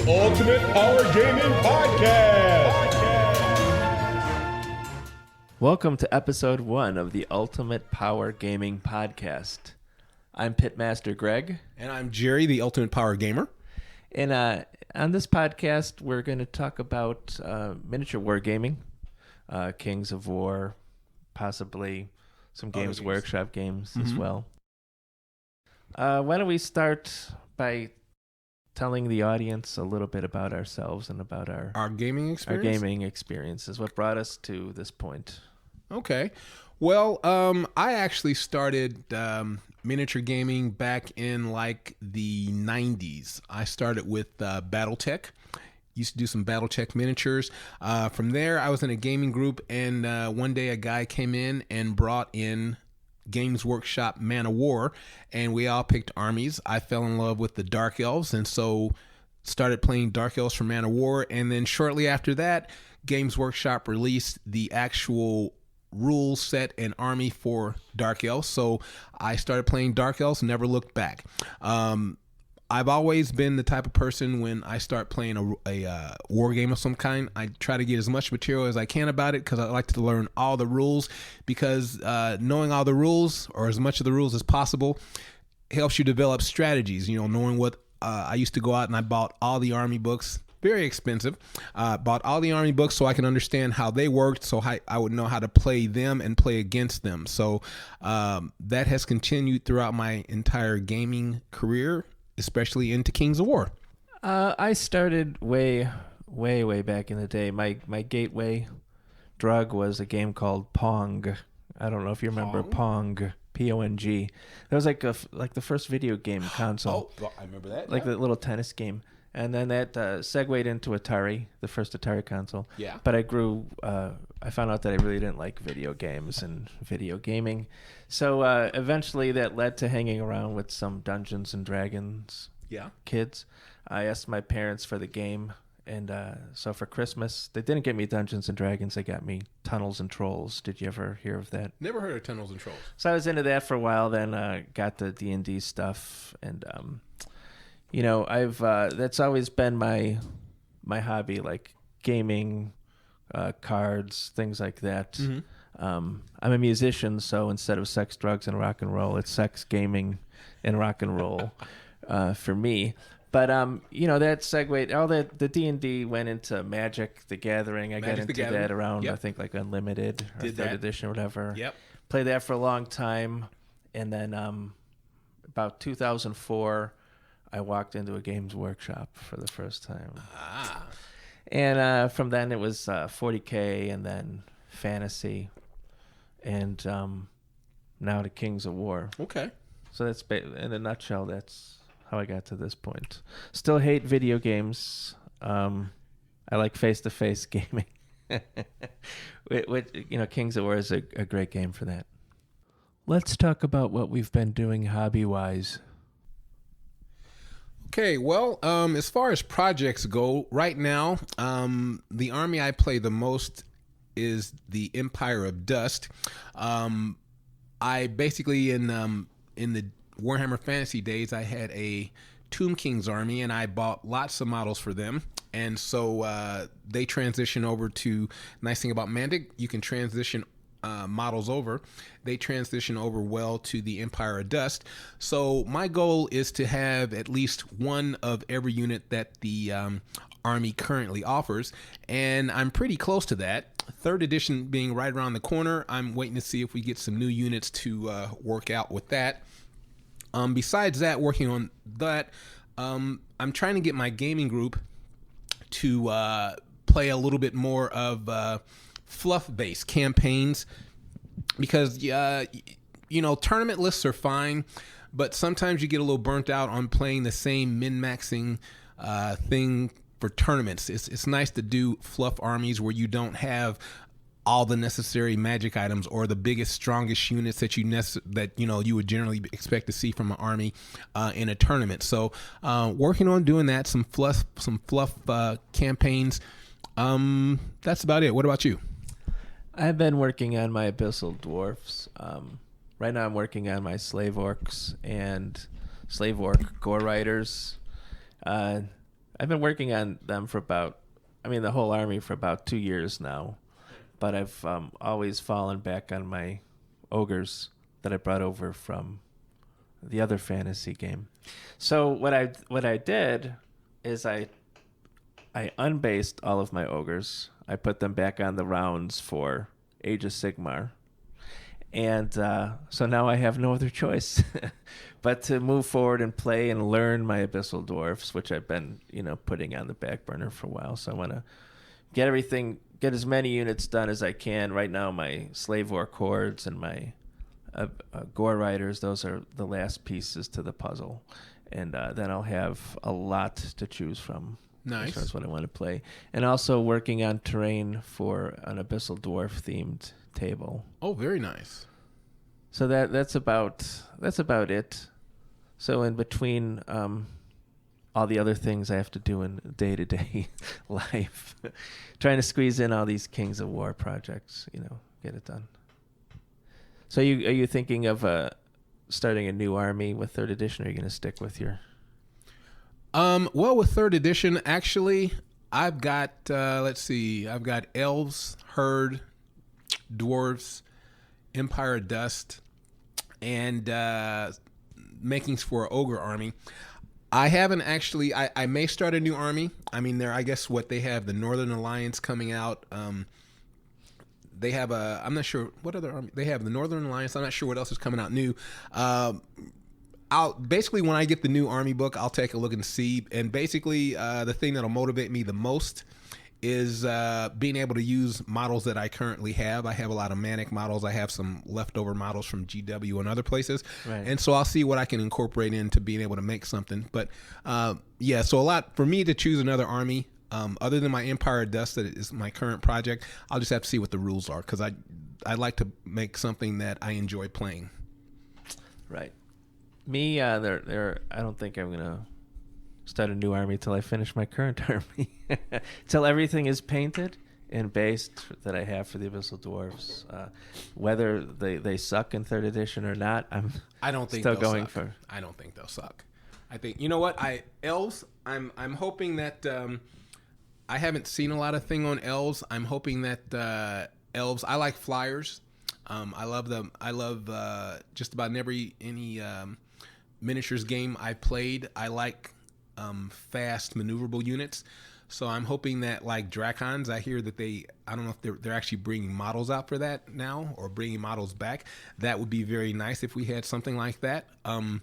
the Ultimate Power Gaming Podcast. Welcome to episode 1 of the Ultimate Power Gaming Podcast. I'm Pitmaster Greg. And I'm Jerry, the Ultimate Power Gamer. And on this podcast, we're going to talk about miniature wargaming, Kings of War, possibly some Games Workshop games as well. Why don't we start by telling the audience a little bit about ourselves and about our gaming experience? Our gaming experiences, what brought us to this point. Okay. Well, I actually started miniature gaming back in like the 90s. I started with BattleTech. Used to do some BattleTech miniatures. From there, I was in a gaming group, and one day a guy came in and brought in Games Workshop Man of War, and we all picked armies. I fell in love with the Dark Elves, and so started playing Dark Elves for Man of War. And then shortly after that, Games Workshop released the actual rule set and army for Dark Elves. So I started playing Dark Elves, never looked back. I've always been the type of person, when I start playing a war game of some kind, I try to get as much material as I can about it, because I like to learn all the rules, because knowing all the rules, or as much of the rules as possible, helps you develop strategies. You know, knowing what I used to go out and I bought all the army books, very expensive, bought all the army books so I can understand how they worked, so I would know how to play them and play against them. So that has continued throughout my entire gaming career, especially into Kings of War. I started way back in the day. My gateway drug was a game called Pong. I don't know if you remember Pong. Pong. That was like the first video game console. Oh, I remember that. Like the little tennis game. And then that segued into Atari, the first Atari console. Yeah. But I found out that I really didn't like video games and video gaming. So eventually that led to hanging around with some Dungeons and Dragons kids. I asked my parents for the game. And so for Christmas, they didn't get me Dungeons and Dragons. They got me Tunnels and Trolls. Did you ever hear of that? Never heard of Tunnels and Trolls. So I was into that for a while. Then got the D&D stuff. And you know, I've that's always been my hobby, like gaming, cards, things like that. Mm-hmm. I'm a musician, so instead of sex, drugs, and rock and roll, it's sex, gaming, and rock and roll for me. But you know, that segued. All that the D&D went into Magic: The Gathering. I got into that around I think like Unlimited or Third Edition or whatever. Yep. Played that for a long time, and then about 2004. I walked into a Games Workshop for the first time. And from then it was 40K, and then Fantasy, and now to Kings of War. Okay. So that's, in a nutshell, that's how I got to this point. Still hate video games. I like face-to-face gaming. You know, Kings of War is a great game for that. Let's talk about what we've been doing hobby-wise. Okay, well, as far as projects go, right now, the army I play the most is the Empire of Dust. I basically, in the Warhammer Fantasy days, I had a Tomb King's army, and I bought lots of models for them. And so they transition over to, nice thing about Mantic, you can transition models over. They transition over well to the Empire of Dust. So my goal is to have at least one of every unit that the army currently offers, and I'm pretty close to that. Third edition being right around the corner. I'm waiting to see if we get some new units to work out with that. Besides that, working on that, I'm trying to get my gaming group to play a little bit more of fluff-based campaigns, because you know, tournament lists are fine, but sometimes you get a little burnt out on playing the same min-maxing thing for tournaments. It's nice to do fluff armies where you don't have all the necessary magic items or the biggest, strongest units that you would generally expect to see from an army in a tournament. So working on doing that, some fluff campaigns. That's about it. What about you? I've been working on my Abyssal Dwarfs. Right now I'm working on my Slave Orcs and Slave Orc Gore Riders. I I've been working on them for the whole army for about 2 years now, but I've always fallen back on my ogres that I brought over from the other fantasy game. So what I did is I unbased all of my ogres. I put them back on the rounds for Age of Sigmar. And so now I have no other choice but to move forward and play and learn my Abyssal Dwarfs, which I've been, putting on the back burner for a while. So I want to get as many units done as I can. Right now, my Slave War Chords and my Gore Riders, those are the last pieces to the puzzle. And then I'll have a lot to choose from. Nice. As far as what I want to play. And also working on terrain for an Abyssal Dwarf themed table. Oh, very nice. So that's about it. So in between all the other things I have to do in day-to-day life, trying to squeeze in all these Kings of War projects, get it done. So are you thinking of starting a new army with 3rd edition, or are you going to stick with your... Well, with 3rd edition, actually, I've got, I've got elves, herd, dwarves, Empire of Dust, and makings for an ogre army. I haven't actually, I may start a new army. I guess they have the Northern Alliance coming out. They have I'm not sure what other army, they have the Northern Alliance. I'm not sure what else is coming out new. Basically, when I get the new army book, I'll take a look and see. And basically, the thing that'll motivate me the most is being able to use models that I currently have. I have a lot of Manic models. I have some leftover models from GW and other places. Right. And so I'll see what I can incorporate into being able to make something. But so a lot for me to choose another army, other than my Empire of Dust that is my current project, I'll just have to see what the rules are, because I like to make something that I enjoy playing. Right. Me, I don't think I'm going to start a new army till I finish my current army. Till everything is painted and based that I have for the Abyssal Dwarves. Whether they suck in 3rd edition or not, I don't think still they'll going suck. for. I don't think they'll suck. I think, you know what? Elves, I'm hoping that I haven't seen a lot of thing on elves. I'm hoping that elves, I like flyers. I love them. I love just about any miniatures game I played. I like fast maneuverable units. So I'm hoping that, like Dracons, I hear that I don't know if they're actually bringing models out for that now, or bringing models back. That would be very nice if we had something like that. I'll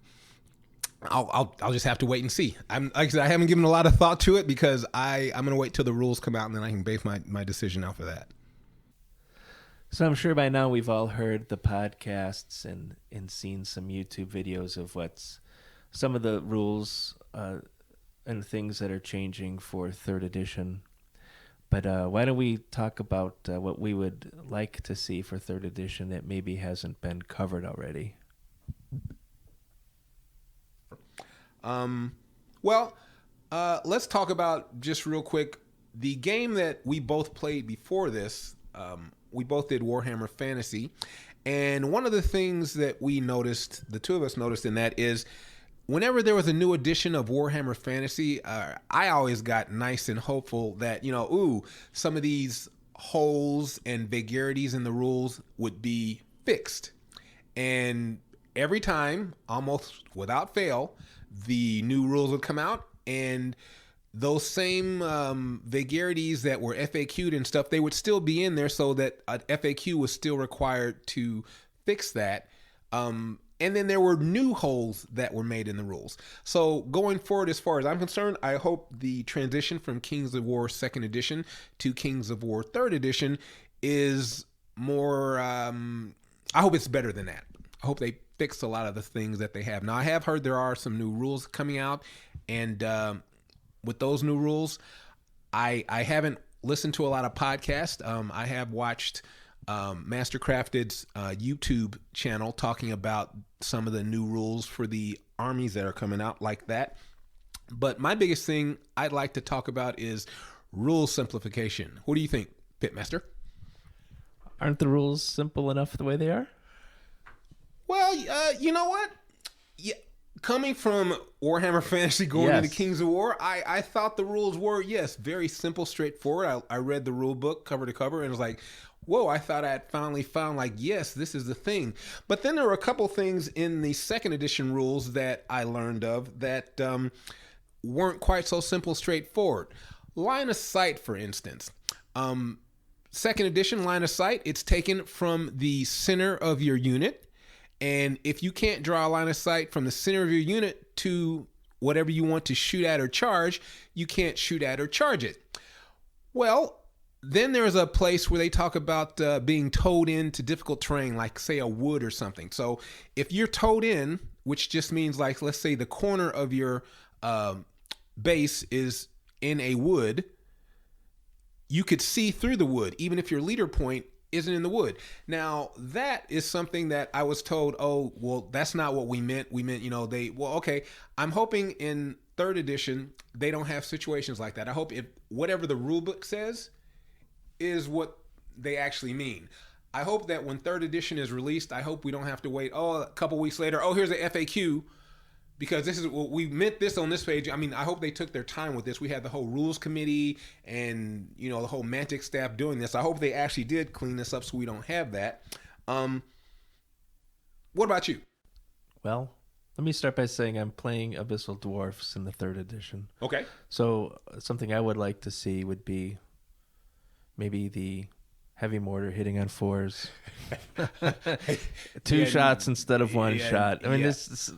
just have to wait and see. Like I said, I haven't given a lot of thought to it, because I'm going to wait till the rules come out, and then I can base my decision off of that. So I'm sure by now we've all heard the podcasts and seen some YouTube videos of what's some of the rules and things that are changing for 3rd edition. But why don't we talk about what we would like to see for 3rd edition that maybe hasn't been covered already? Let's talk about, just real quick, the game that we both played before this. We both did Warhammer Fantasy, and one of the things that we noticed, the two of us noticed in that, is whenever there was a new edition of Warhammer Fantasy, I always got nice and hopeful that, some of these holes and vagaries in the rules would be fixed. And every time, almost without fail, the new rules would come out, and those same vagaries that were FAQ'd and stuff, they would still be in there, so that an FAQ was still required to fix that. And then there were new holes that were made in the rules. So going forward, as far as I'm concerned, I hope the transition from Kings of War 2nd edition to Kings of War 3rd edition is more, I hope it's better than that. I hope they fix a lot of the things that they have. Now, I have heard there are some new rules coming out, and with those new rules, I haven't listened to a lot of podcasts. I have watched Mastercrafted's YouTube channel talking about some of the new rules for the armies that are coming out like that. But my biggest thing I'd like to talk about is rule simplification. What do you think, Pitmaster? Aren't the rules simple enough the way they are? Well, you know what? Yeah, Coming from Warhammer Fantasy going Yes. into Kings of War, I thought the rules were, yes, very simple, straightforward. I read the rule book cover to cover and was like, whoa, I thought I had finally found, like, yes, this is the thing. But then there were a couple things in the second edition rules that I learned of that weren't quite so simple, straightforward. Line of sight, for instance. Second edition, line of sight, it's taken from the center of your unit. And if you can't draw a line of sight from the center of your unit to whatever you want to shoot at or charge, you can't shoot at or charge it. Well, then there's a place where they talk about being towed into difficult terrain, like, say, a wood or something. So if you're towed in, which just means, like, let's say the corner of your base is in a wood, you could see through the wood, even if your leader point isn't in the wood. Now, that is something that I was told, oh, well, that's not what we meant. We meant, okay, I'm hoping in third edition, they don't have situations like that. I hope if whatever the rule book says is what they actually mean. I hope that when third edition is released, I hope we don't have to wait, a couple weeks later, here's the FAQ, because this is what we meant this on this page. I mean, I hope they took their time with this. We had the whole rules committee and, the whole Mantic staff doing this. I hope they actually did clean this up so we don't have that. What about you? Well, let me start by saying I'm playing Abyssal Dwarfs in the third edition. Okay. So something I would like to see would be maybe the heavy mortar hitting on 4s. Two shots instead of one shot. I mean, this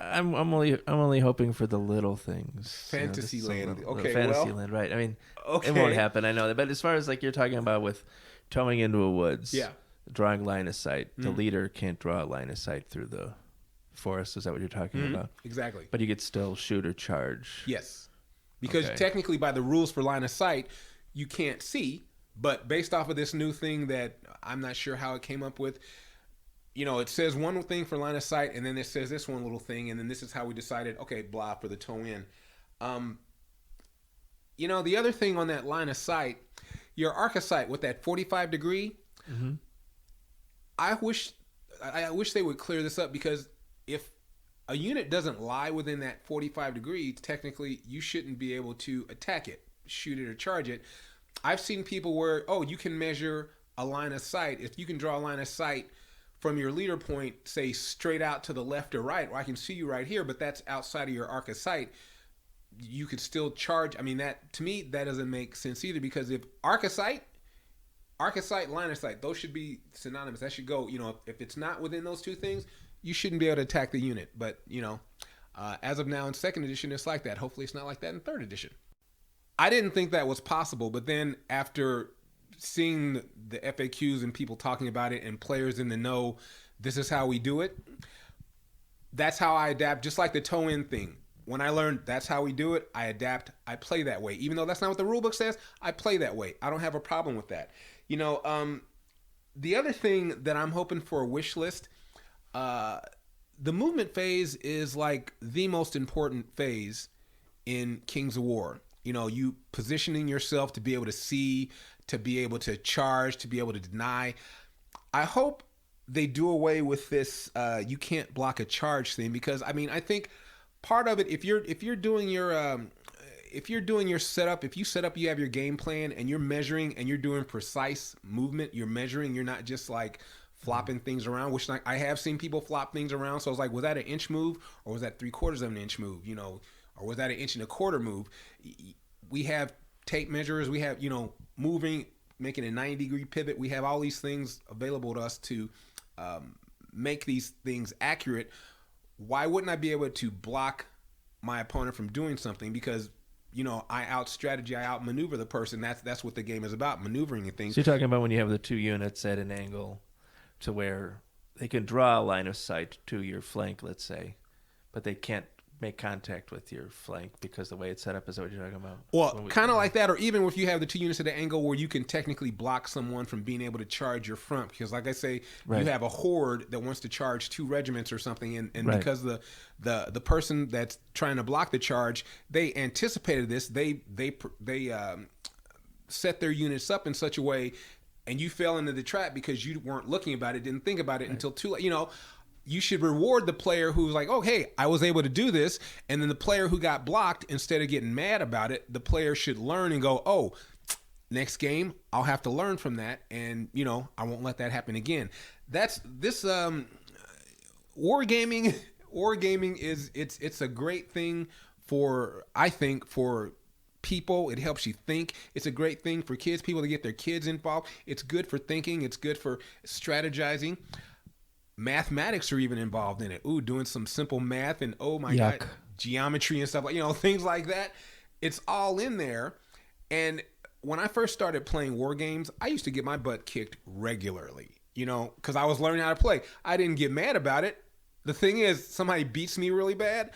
I'm only hoping for the little things. Fantasyland. Okay, Fantasyland, right? I mean, it won't happen. I know that. But as far as like you're talking about with towing into a woods, drawing line of sight, the leader can't draw a line of sight through the forest. Is that what you're talking about? Exactly. But you could still shoot or charge. Yes, because technically, by the rules for line of sight, you can't see. But based off of this new thing that I'm not sure how it came up with, it says one thing for line of sight, and then it says this one little thing, and then this is how we decided, okay, blah, for the toe in. The other thing on that line of sight, your arc of sight with that 45 degree, I wish they would clear this up, because if a unit doesn't lie within that 45 degrees, technically you shouldn't be able to attack it, shoot it, or charge it. I've seen people where, you can measure a line of sight. If you can draw a line of sight from your leader point, say straight out to the left or right, or I can see you right here, but that's outside of your arc of sight, you could still charge. I mean, that to me, that doesn't make sense either, because if arc of sight, line of sight, those should be synonymous. That should go, if it's not within those two things, you shouldn't be able to attack the unit. But, as of now in second edition, it's like that. Hopefully it's not like that in third edition. I didn't think that was possible, but then after seeing the FAQs and people talking about it and players in the know, this is how we do it. That's how I adapt, just like the toe-in thing. When I learned that's how we do it, I adapt. I play that way. Even though that's not what the rulebook says, I play that way. I don't have a problem with that. The other thing that I'm hoping for a wish list, the movement phase is like the most important phase in Kings of War. You positioning yourself to be able to see, to be able to charge, to be able to deny. I hope they do away with this you can't block a charge thing, because I think part of it, if you're doing your setup, if you set up, you have your game plan and you're measuring and you're doing precise movement, you're measuring, you're not just like flopping things around, which I have seen people flop things around. So I was like, was that an inch move, or was that 3/4 of an inch move? Or was that an 1.25 inch move? We have tape measures. We have, moving, making a 90-degree pivot. We have all these things available to us to make these things accurate. Why wouldn't I be able to block my opponent from doing something? Because, I outmaneuver the person. That's what the game is about, maneuvering and things. So you're talking about when you have the two units at an angle to where they can draw a line of sight to your flank, let's say, but they can't make contact with your flank because the way it's set up. Is that what you're talking about? Well, kind of like that, or even if you have the two units at an angle where you can technically block someone from being able to charge your front, because like I say, you have a horde that wants to charge 2 regiments or something, and because the person that's trying to block the charge, they anticipated this, they set their units up in such a way, and you fell into the trap because you weren't looking about it, didn't think about it until too late. you should reward the player who's like, oh, hey, I was able to do this. And then the player who got blocked, instead of getting mad about it, the player should learn and go, oh, next game, I'll have to learn from that. And, I won't let that happen again. That's this wargaming. Wargaming it's a great thing I think, for people. It helps you think. It's a great thing for kids, people to get their kids involved. It's good for thinking. It's good for strategizing. Mathematics are even involved in it. Ooh, doing some simple math and oh my God, geometry and stuff like, things like that. It's all in there. And when I first started playing war games, I used to get my butt kicked regularly, because I was learning how to play. I didn't get mad about it. The thing is, somebody beats me really bad,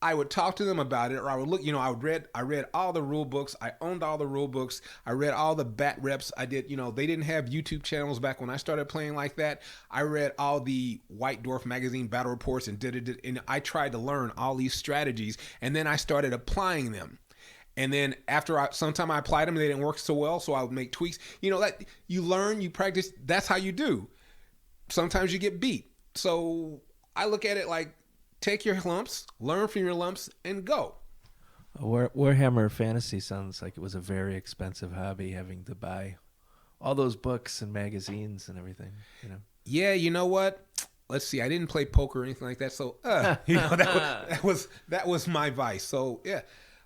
I would talk to them about it, or I would look, I read all the rule books. I owned all the rule books. I read all the bat reps. I did, they didn't have YouTube channels back when I started playing like that. I read all the White Dwarf magazine battle reports and I tried to learn all these strategies, and then I started applying them. And then after sometime I applied them, they didn't work so well, so I would make tweaks. That you learn, you practice. That's how you do. Sometimes you get beat. So I look at it like, take your lumps, learn from your lumps, and go. Warhammer Fantasy sounds like it was a very expensive hobby, having to buy all those books and magazines and everything. Yeah, you know what? Let's see. I didn't play poker or anything like that, so that was my vice. So yeah,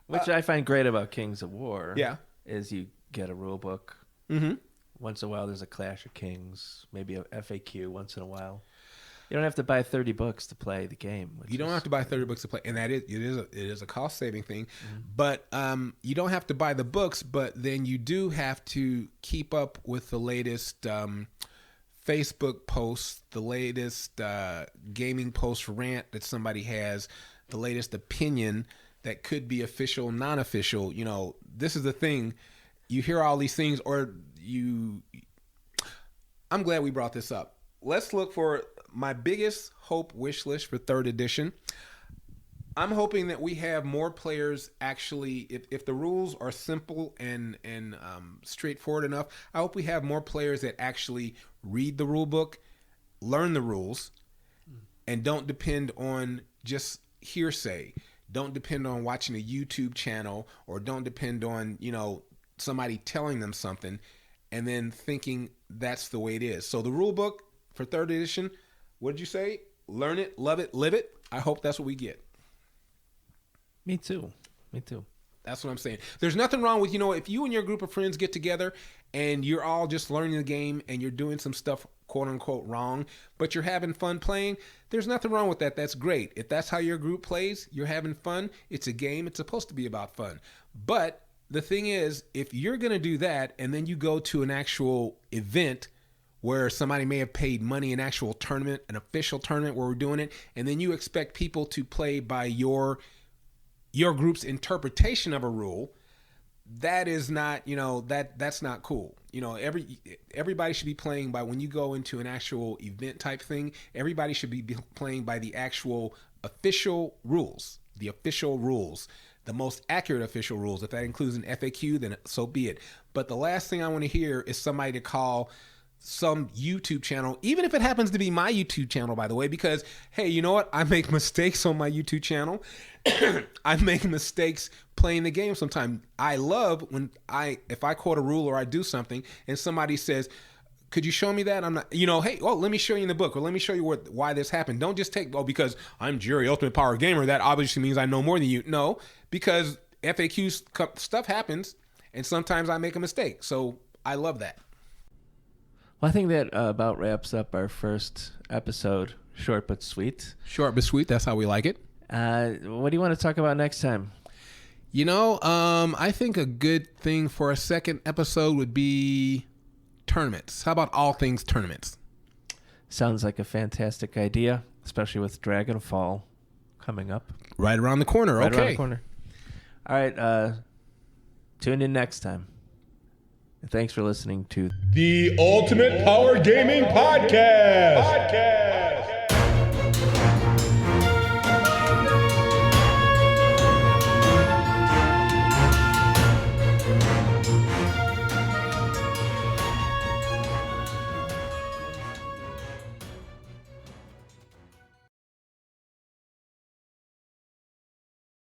which I find great about Kings of War. Yeah, is you get a rule book. Mm-hmm. Once in a while, there's a Clash of Kings, maybe a FAQ once in a while. You don't have to buy 30 books to play the game. You don't have to buy 30 books to play, and it is a cost saving thing. Mm-hmm. But you don't have to buy the books, but then you do have to keep up with the latest Facebook posts, the latest gaming post rant that somebody has, the latest opinion that could be official, non-official. This is the thing. You hear all these things, I'm glad we brought this up. Let's look for my biggest hope wish list for 3rd edition. I'm hoping that we have more players actually, if the rules are simple and straightforward enough, I hope we have more players that actually read the rule book, learn the rules, and don't depend on just hearsay. Don't depend on watching a YouTube channel, or don't depend on, somebody telling them something and then thinking that's the way it is. So the rule book for 3rd edition, what did you say? Learn it, love it, live it. I hope that's what we get. Me too. That's what I'm saying. There's nothing wrong with, if you and your group of friends get together and you're all just learning the game and you're doing some stuff, quote unquote, wrong, but you're having fun playing, there's nothing wrong with that. That's great. If that's how your group plays, you're having fun. It's a game. It's supposed to be about fun. But the thing is, if you're going to do that and then you go to an actual event where somebody may have paid money, an actual tournament, an official tournament where we're doing it, and then you expect people to play by your group's interpretation of a rule, that is not, that's not cool. Everybody should be playing by, when you go into an actual event type thing, everybody should be playing by the actual official rules, the most accurate official rules. If that includes an FAQ, then so be it. But the last thing I want to hear is somebody to call some YouTube channel, even if it happens to be my YouTube channel, by the way, because, hey, you know what? I make mistakes on my YouTube channel. I make mistakes playing the game sometimes. I love when if I quote a rule or I do something and somebody says, could you show me that? I'm not, hey, let me show you in the book, or let me show you why this happened. Don't just take, because I'm Jerry, Ultimate Power Gamer, that obviously means I know more than you. No, because FAQ stuff happens and sometimes I make a mistake. So I love that. Well, I think that about wraps up our first episode. Short but sweet. Short but sweet. That's how we like it. What do you want to talk about next time? I think a good thing for a second episode would be tournaments. How about all things tournaments? Sounds like a fantastic idea, especially with Dragonfall coming up. Right around the corner. Right around the corner. All right. Tune in next time. Thanks for listening to the Ultimate Power Gaming Podcast.